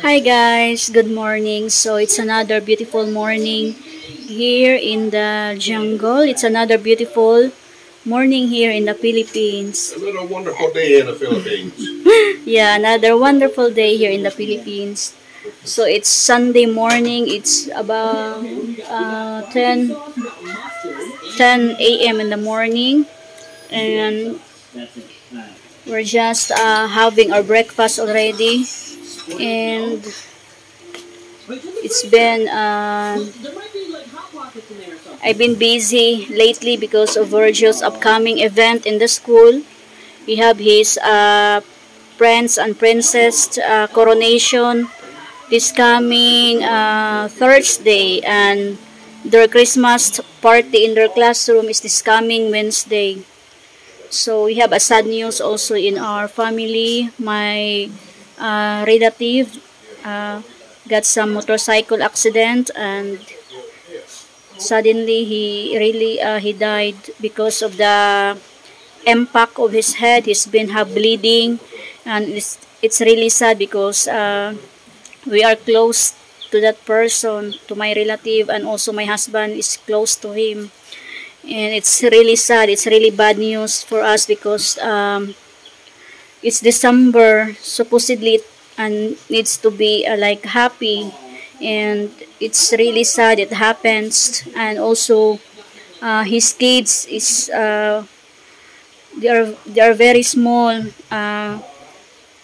Hi guys, good morning. So it's another beautiful morning here in the jungle. It's another beautiful morning here in the Philippines. Another wonderful day in the Philippines. Yeah, another wonderful day here in the Philippines. So it's Sunday morning. It's about 10 a.m. in the morning, and we're just having our breakfast already. And it's been I've been busy lately because of Virgil's upcoming event in the school. We have his Prince and Princess coronation this coming Thursday, and their Christmas party in their classroom is this coming Wednesday. So we have a sad news also in our family. My relative got some motorcycle accident, and suddenly he died because of the impact of his head. He's been have bleeding, and it's really sad because we are close to that person, to my relative, and also my husband is close to him. And it's really sad. It's really bad news for us because it's December, supposedly, and needs to be like happy, and it's really sad it happens. And also his kids is they are very small.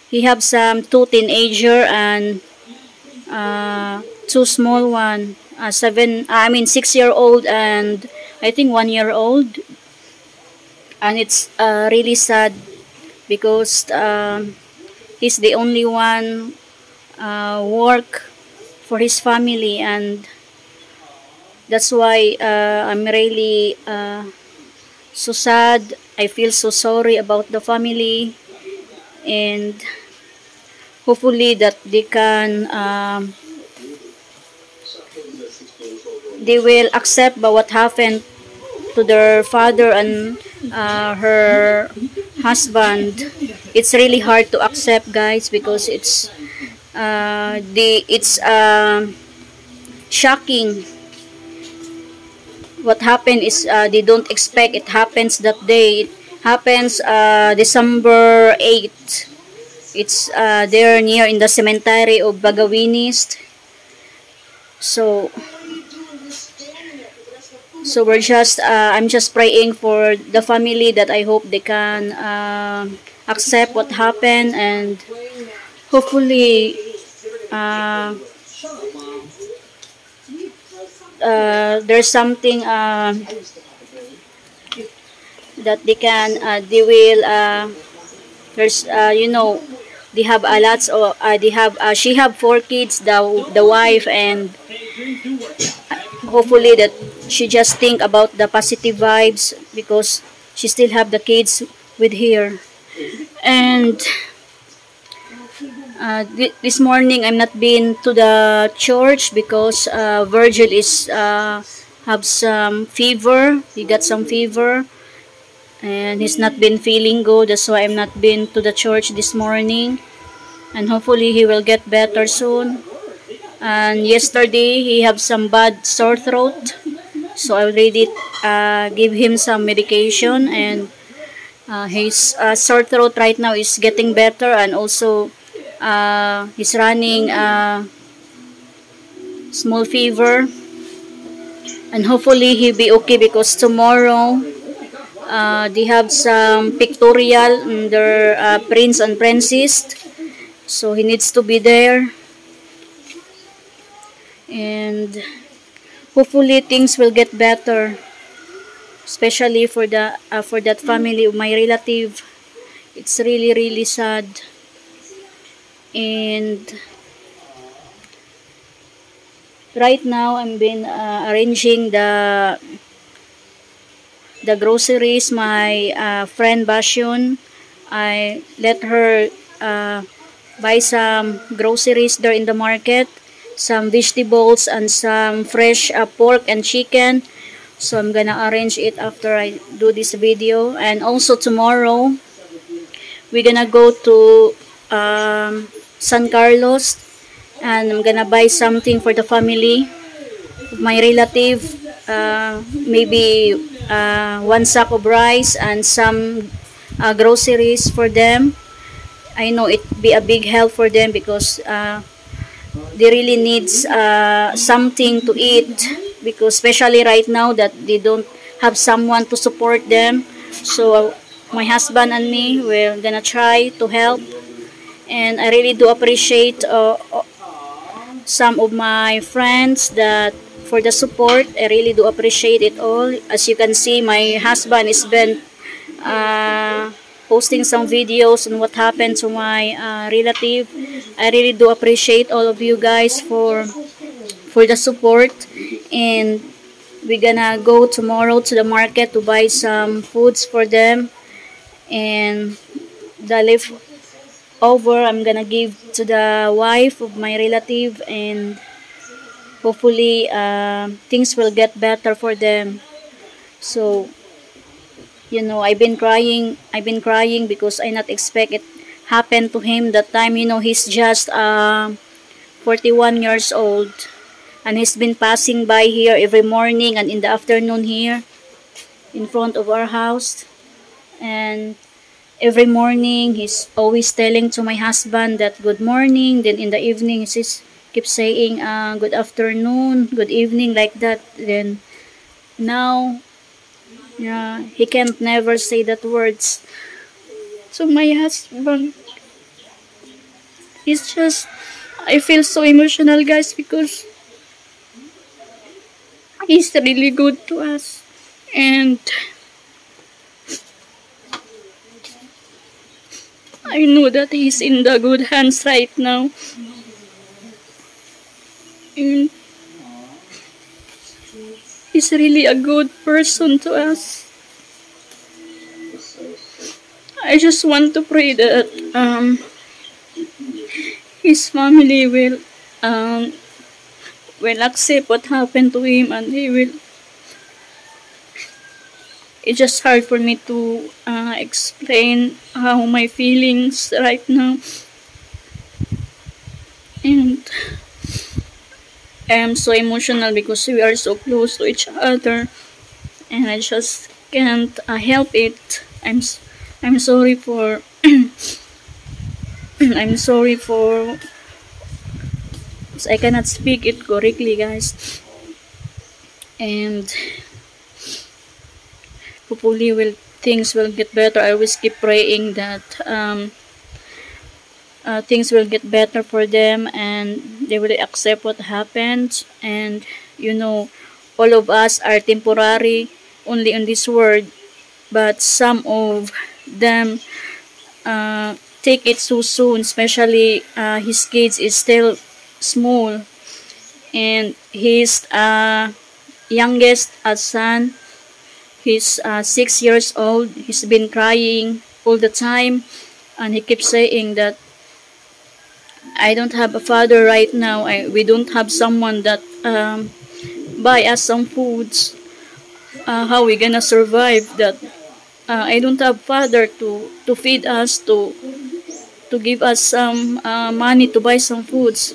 He have some two teenager and two small one, 6-year-old and I think 1-year-old. And it's really sad because he's the only one work for his family, and that's why I'm really so sad. I feel so sorry about the family, and hopefully that they will accept by what happened to their father and her husband. It's really hard to accept, guys, because it's shocking. What happened is they don't expect it happens that day. It happens December 8th. It's there near in the cemetery of Bagawinis. So we're just I'm just praying for the family that I hope they can accept what happened, and hopefully there's something that they will there's they have a lots of they have she have 4 kids, the wife, and hopefully that she just think about the positive vibes because she still have the kids with her. And this morning I'm not been to the church because Virgil is have some fever. He got some fever and he's not been feeling good. That's why I'm not been to the church this morning, and hopefully he will get better soon. And yesterday he have some bad sore throat, so I already give him some medication, and his sore throat right now is getting better, and also he's running small fever, and hopefully he'll be okay because tomorrow they have some pictorial in their prince and princess, so he needs to be there. And hopefully things will get better, especially for that family of my relative. It's really sad. And right now I'm been arranging the groceries. My friend Basyon, I let her buy some groceries there in the market, some vegetables and some fresh pork and chicken. So I'm gonna arrange it after I do this video. And also tomorrow we're gonna go to San Carlos, and I'm gonna buy something for the family, my relative, maybe one sack of rice and some groceries for them. I know it be a big help for them because they really needs something to eat, because especially right now that they don't have someone to support them. So my husband and me, we're gonna try to help, and I really do appreciate some of my friends that for the support. I really do appreciate it all. As you can see, my husband has been posting some videos on what happened to my relative. I really do appreciate all of you guys for the support, and we're gonna go tomorrow to the market to buy some foods for them, and the leftover I'm gonna give to the wife of my relative, and hopefully things will get better for them. So you know, I've been crying because I not expect it happened to him that time. You know, he's just 41 years old, and he's been passing by here every morning and in the afternoon here in front of our house, and every morning he's always telling to my husband that good morning, then in the evening he keeps saying good afternoon, good evening, like that. Then now, yeah, he can't never say that words. So my husband, it's just, I feel so emotional, guys, because he's really good to us, and I know that he's in the good hands right now. And he's really a good person to us. I just want to pray that his family will accept what happened to him, and he will. It's just hard for me to explain how my feelings right now, and I am so emotional because we are so close to each other, and I just can't help it. I'm sorry for I'm sorry for I cannot speak it correctly, guys, and hopefully things will get better. I always keep praying that things will get better for them and they will accept what happened. And you know, all of us are temporary only in this world, but some of them take it so soon, especially his kids is still small, and his youngest son, he's 6 years old. He's been crying all the time, and he keeps saying that I don't have a father right now. We don't have someone that buy us some foods. How we gonna survive that? I don't have father to feed us, to give us some money to buy some foods.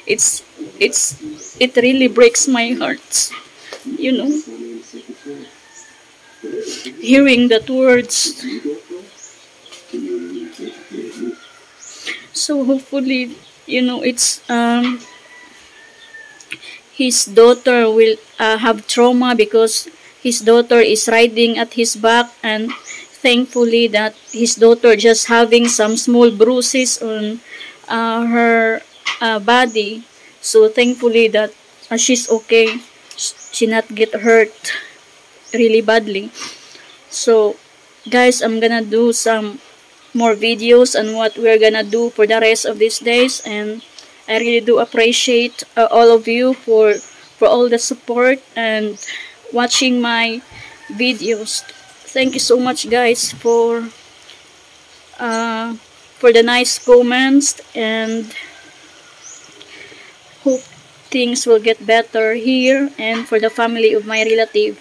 It really breaks my heart, you know, hearing that words. So hopefully, you know, it's his daughter will have trauma because his daughter is riding at his back, and thankfully that his daughter just having some small bruises on her body. So thankfully that she's okay. She not get hurt really badly. So guys, I'm gonna do some more videos on what we're gonna do for the rest of these days, and I really do appreciate all of you for all the support and watching my videos. Thank you so much, guys, for the nice comments, and hope things will get better here and for the family of my relative.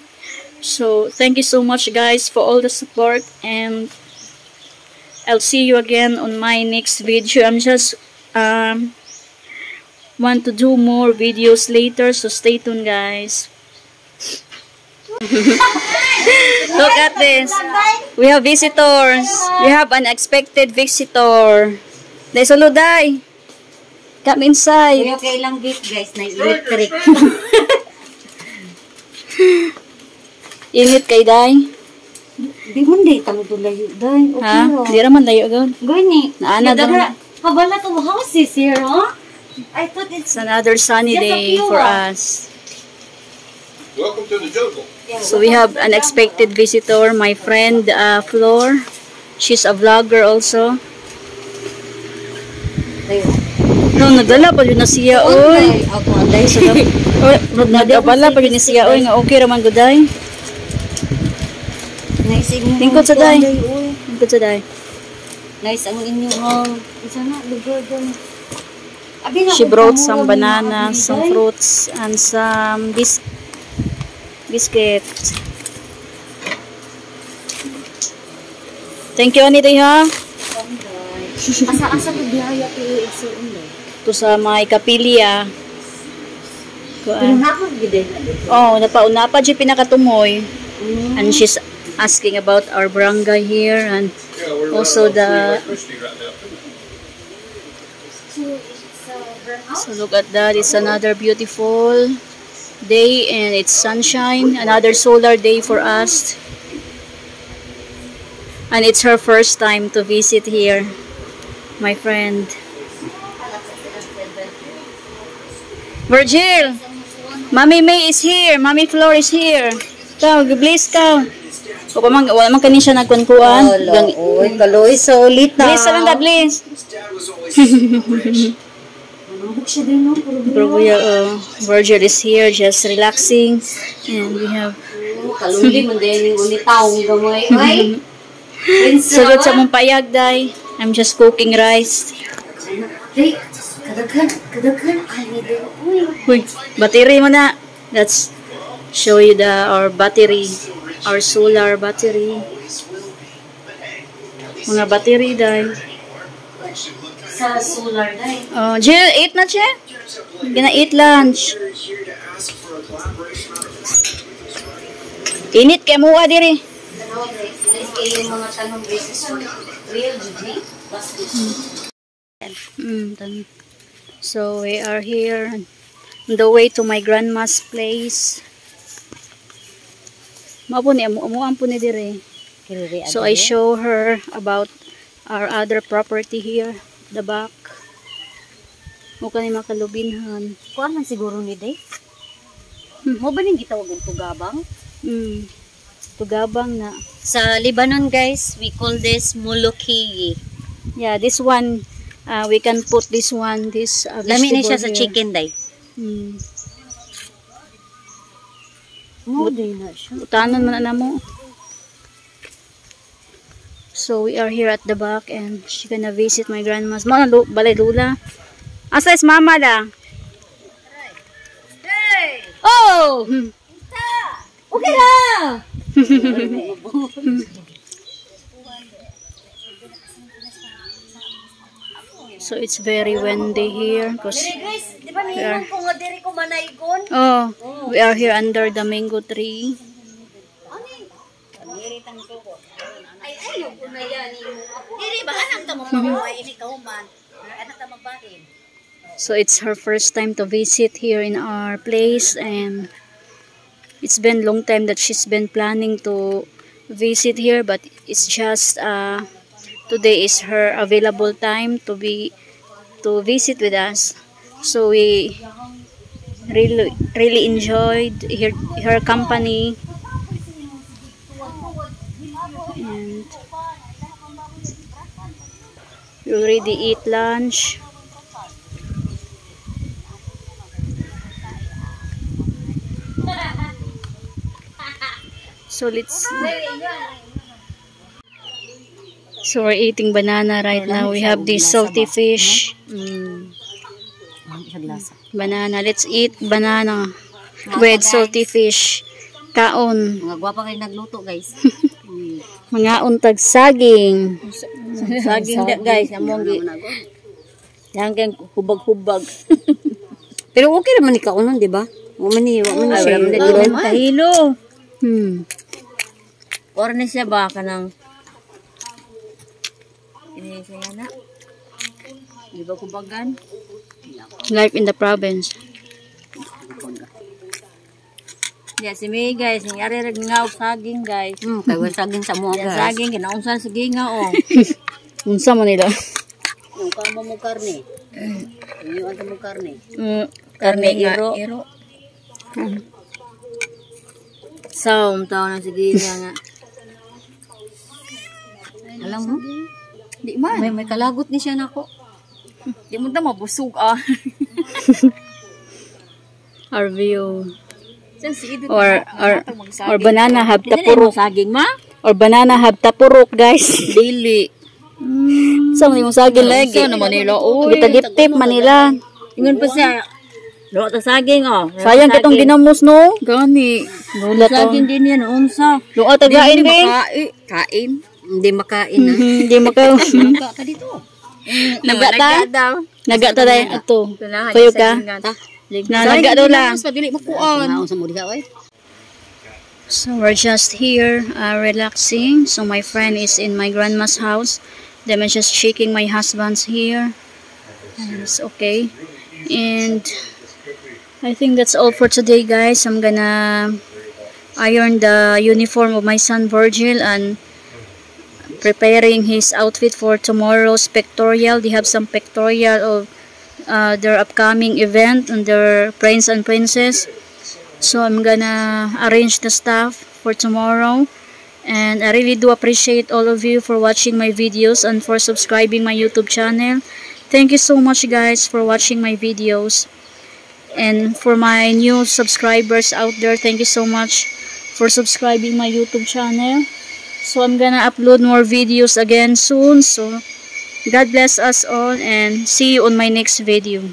So thank you so much, guys, for all the support, and I'll see you again on my next video. I'm just want to do more videos later, so stay tuned, guys. Look at this. We have visitors. We have an unexpected visitor. There's a Luday. Come inside. Okay lang gate, guys, na electric. Init kay Day. Di mo hindi tamo layo, Day. Okay Ha? ra. Di naman layo agad. Gani. Naana daw. Habala to houses here, huh? I thought it's It's another sunny day for us. Welcome to the jungle. So we have an unexpected visitor, my friend Flor. She's a vlogger also. No, nagdala pa yun na siya, oy. Ako anday. Nagdala pa yun na siya, oy. Nga okay raman guday. Nice mo. Tingkod sa day. Tingkod sa day. Nice ang inyong isa na lugar doon. She brought some bananas, some fruits, and some biscuit. Thank you, Anita, ha? Asa-asa ko biyaya ko i-exoon day. Ito sa may kapilya. Pero napag gid. Oh, napauna pa dyan pinakatumoy. And she's asking about our barangay here and Yeah, we're also running the... on free electricity right now. So look at that. It's another beautiful day and it's sunshine. Another solar day for us. And it's her first time to visit here, my friend. Virgil! Mommy May is here. Mommy Flor is here. Kau, bless kau. O pamang, wala man kanin siya nagkunkuan. Oy, kaloy sa ulit na. Bless sa lang ka, bless. Virgil is here just relaxing. And we have... Kaluli man din yung unitaong gamay. Oy! Sulod sa mong payag, day. I'm just cooking rice. Hey, kadaghan. Ay, Uy, battery mo na. Let's show you our battery. Our solar battery. Mga battery, day. sa solar day. Oh, Jill, eat na siya? Gonna eat lunch. Init kay mo diri. Yung mga tanong basis real Judy. So we are here on the way to my grandma's place. Mapo ni amuan po ni dire. So I show her about our other property here, the back. Mukha ni makalubinhan. Kuan man siguro ni day. Mo ba ning gitawag og tugabang? Tugabang na. Sa Lebanon, guys, we call this mulukiyi. Yeah, this one we can put this Lami na siya sa here. chicken day. Mo day na siya. Utanon man na mo. So we are here at the back and she gonna visit my grandma's. Balay lula. Asa is mama da? Hey! Oh! Okay lang! So it's very windy here because Guys, di ba niyon ko nga diri ko manaygon? we are here under the mango tree. Ay, ayaw ko na yan. Diri ba anang tamo mo ini kahuman? Anak ta magbahin. So it's her first time to visit here in our place and it's been long time that she's been planning to visit here, but it's just today is her available time to visit with us. So we really enjoyed her company. And we already eat lunch. So we're eating banana right now. We have this salty fish. Banana. Let's eat banana with salty fish. Kaon. Mga gwapa kayo nagluto, guys. Mga untag saging. Saging guys. Hanggang hubag-hubag. Pero okay naman ikaw nun, di ba? Wala man siya. Kahilo. Or na siya ba ka ng ini siya na? Di ba kubagan? Life in the province. Yeah, si May guys, nangyari rin nga saging guys. Kaya saging sa mga guys. Saging, kinaunsan sa ginga o. Unsa mo nila? Yung kamo mo karne. Yung ano mo karne. Karne iro. Saum tao na sige nga. Alam mo? Di man. May kalagot ni siya nako. Di mo ta mabusog ah. Our view. Or banana have tapurok. Saging ma? Or banana have tapurok guys. Dili. Sa mo saging lagi. Sa naman nila. Gitagip-tip manila. Ingon pa siya. Lo ta saging oh. Sayang kitong ginamos no. Gani. Nulat saging din yan unsa. Lo ta gain din. Kain. Hindi makain na. Hindi makain. Naga ka dito. Naga daw. Naga ta dai ato. Kayo ka. Naga daw lang. Dili makuan. Naon sa mo diha oy. So we're just here relaxing. So my friend is in my grandma's house. Then I'm just shaking my husband's here. And it's okay. And I think that's all for today guys. I'm gonna iron the uniform of my son Virgil and preparing his outfit for tomorrow's pictorial. They have some pictorial of their upcoming event and their prince and princess. So I'm gonna arrange the stuff for tomorrow. And I really do appreciate all of you for watching my videos and for subscribing my YouTube channel. Thank you so much guys for watching my videos. And for my new subscribers out there, thank you so much for subscribing my YouTube channel. So I'm gonna upload more videos again soon. So God bless us all and see you on my next video.